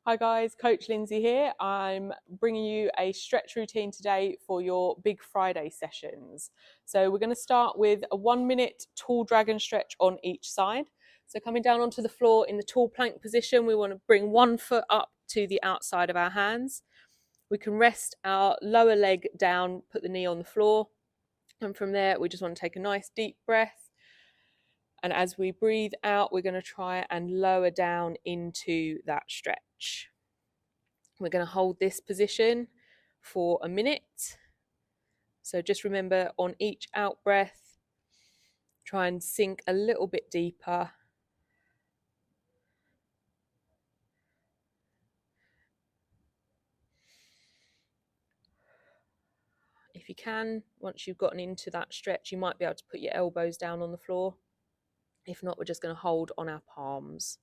Hi guys, Coach Lindsay here. I'm bringing you a stretch routine today for your Big Friday sessions. So we're going to start with a 1 minute tall dragon stretch on each side. So coming down onto the floor in the tall plank position, we want to bring one foot up to the outside of our hands. We can rest our lower leg down, put the knee on the floor. And from there, we just want to take a nice deep breath. And as we breathe out, we're going to try and lower down into that stretch. We're going to hold this position for a minute. So just remember, on each out breath, try and sink a little bit deeper. If you can, once you've gotten into that stretch, you might be able to put your elbows down on the floor. If not, we're just going to hold on our palms.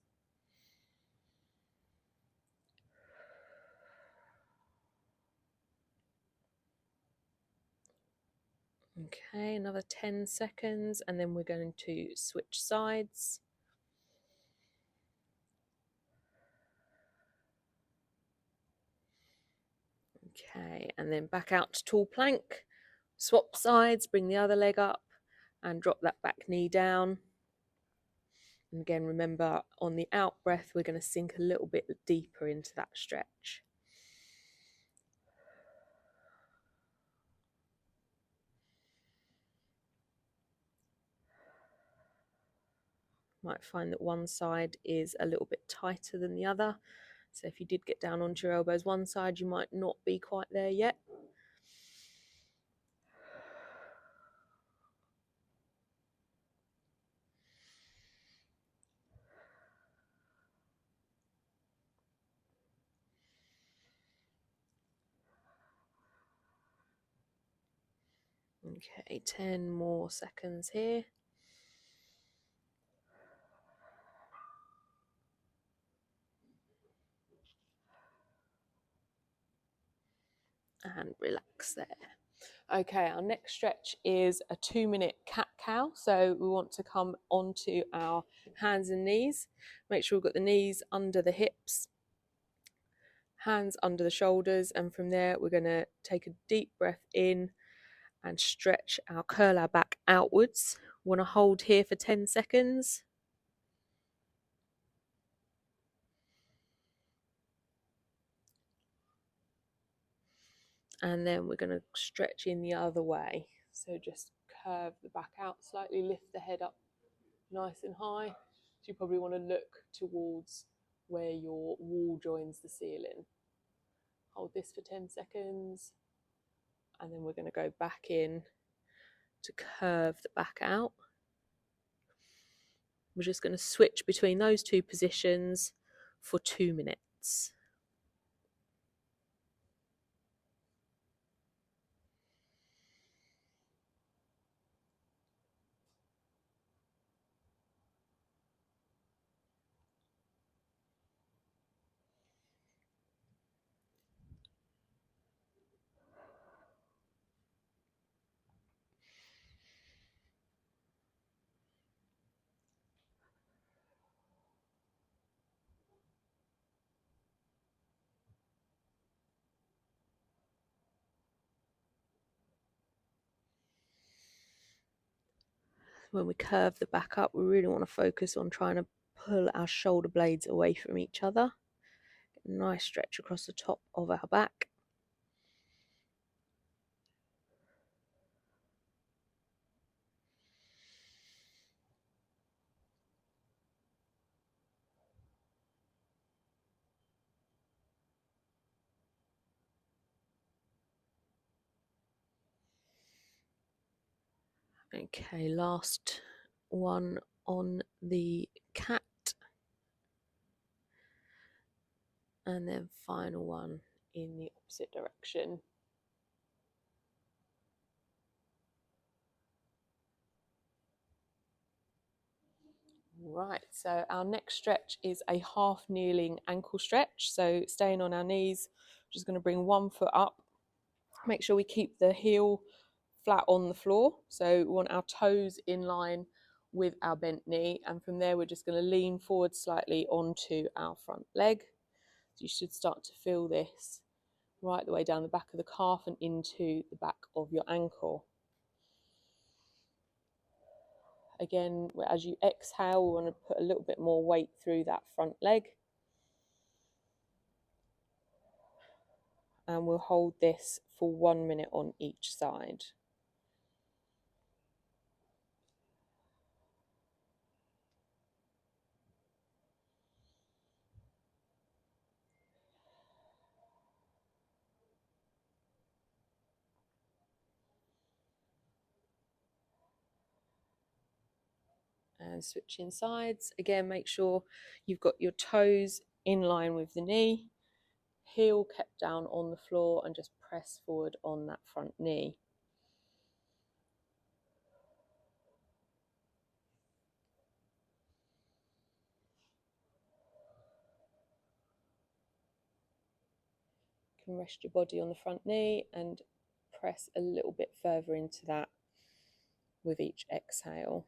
Okay, another 10 seconds, and then we're going to switch sides. Okay, and then back out to tall plank. Swap sides, bring the other leg up and drop that back knee down. And again, remember, on the out breath, we're going to sink a little bit deeper into that stretch. Might find that one side is a little bit tighter than the other. So if you did get down onto your elbows one side, you might not be quite there yet. Okay, 10 more seconds here. And relax there. Okay, our next stretch is a 2-minute cat-cow. So we want to come onto our hands and knees. Make sure we've got the knees under the hips, hands under the shoulders, and from there we're going to take a deep breath in and curl our back outwards. Want to hold here for 10 seconds. And then we're going to stretch in the other way. So just curve the back out slightly, lift the head up nice and high. So you probably want to look towards where your wall joins the ceiling. Hold this for 10 seconds. And then we're going to go back in to curve the back out. We're just going to switch between those two positions for 2 minutes. When we curve the back up, we really want to focus on trying to pull our shoulder blades away from each other. Get a nice stretch across the top of our back. Okay, last one on the cat. And then final one in the opposite direction. Right, so our next stretch is a half kneeling ankle stretch. So staying on our knees, just going to bring one foot up. Make sure we keep the heel flat on the floor. So we want our toes in line with our bent knee. And from there, we're just going to lean forward slightly onto our front leg. So you should start to feel this right the way down the back of the calf and into the back of your ankle. Again, as you exhale, we want to put a little bit more weight through that front leg. And we'll hold this for 1 minute on each side. And switching sides. Again, make sure you've got your toes in line with the knee, heel kept down on the floor, and just press forward on that front knee. You can rest your body on the front knee and press a little bit further into that with each exhale.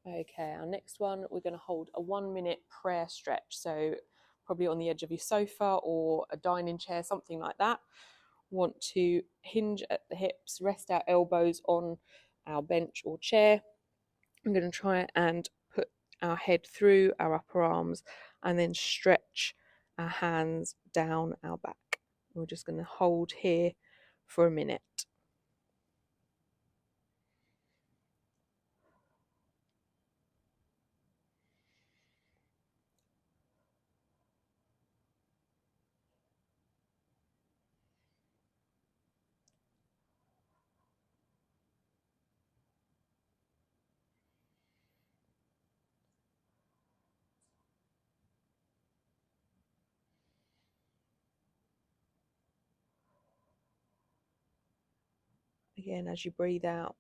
Okay, our next one, we're going to hold a 1 minute prayer stretch. So probably on the edge of your sofa or a dining chair, something like that. Want to hinge at the hips, rest our elbows on our bench or chair. I'm going to try and put our head through our upper arms and then stretch our hands down our back. We're just going to hold here for a minute. Again, as you breathe out,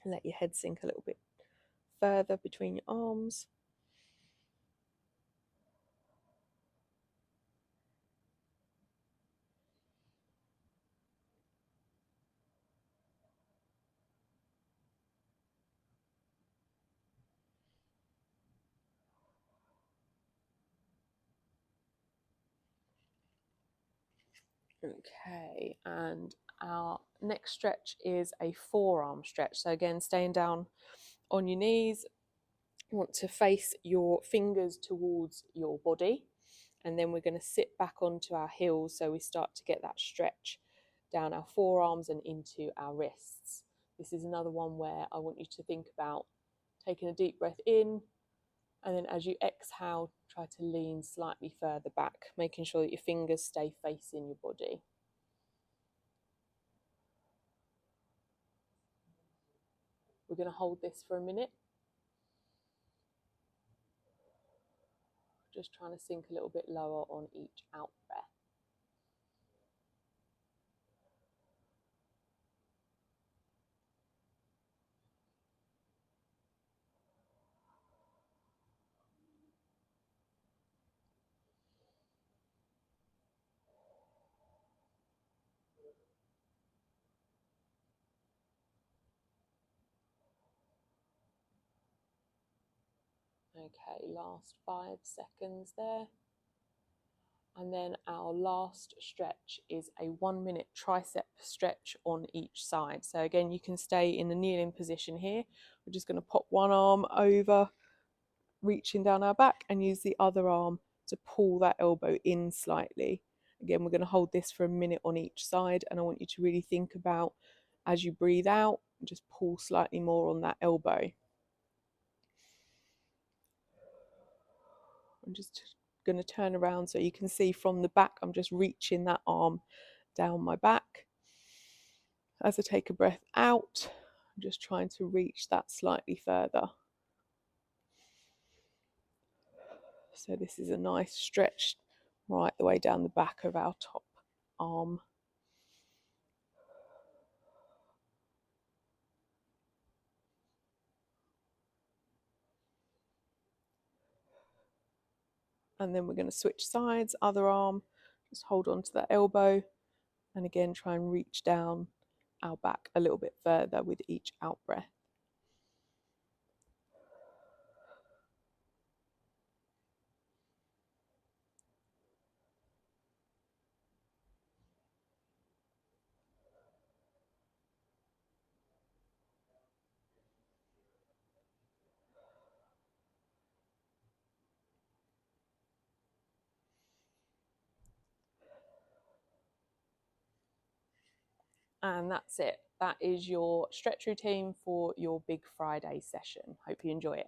let your head sink a little bit further between your arms. Okay, and our next stretch is a forearm stretch. So again, staying down on your knees, you want to face your fingers towards your body, and then we're going to sit back onto our heels so we start to get that stretch down our forearms and into our wrists. This is another one where I want you to think about taking a deep breath in, and then as you exhale, try to lean slightly further back, making sure that your fingers stay facing your body. We're going to hold this for a minute. Just trying to sink a little bit lower on each out breath. Okay, last 5 seconds there. And then our last stretch is a 1 minute tricep stretch on each side. So again, you can stay in the kneeling position here. We're just going to pop one arm over, reaching down our back, and use the other arm to pull that elbow in slightly. Again, we're going to hold this for a minute on each side, and I want you to really think about, as you breathe out, just pull slightly more on that elbow. I'm just going to turn around so you can see from the back, I'm just reaching that arm down my back. As I take a breath out, I'm just trying to reach that slightly further. So this is a nice stretch right the way down the back of our top arm. And then we're going to switch sides, other arm, just hold on to that elbow. And again, try and reach down our back a little bit further with each out breath. And that's it. That is your stretch routine for your Big Friday session. Hope you enjoy it.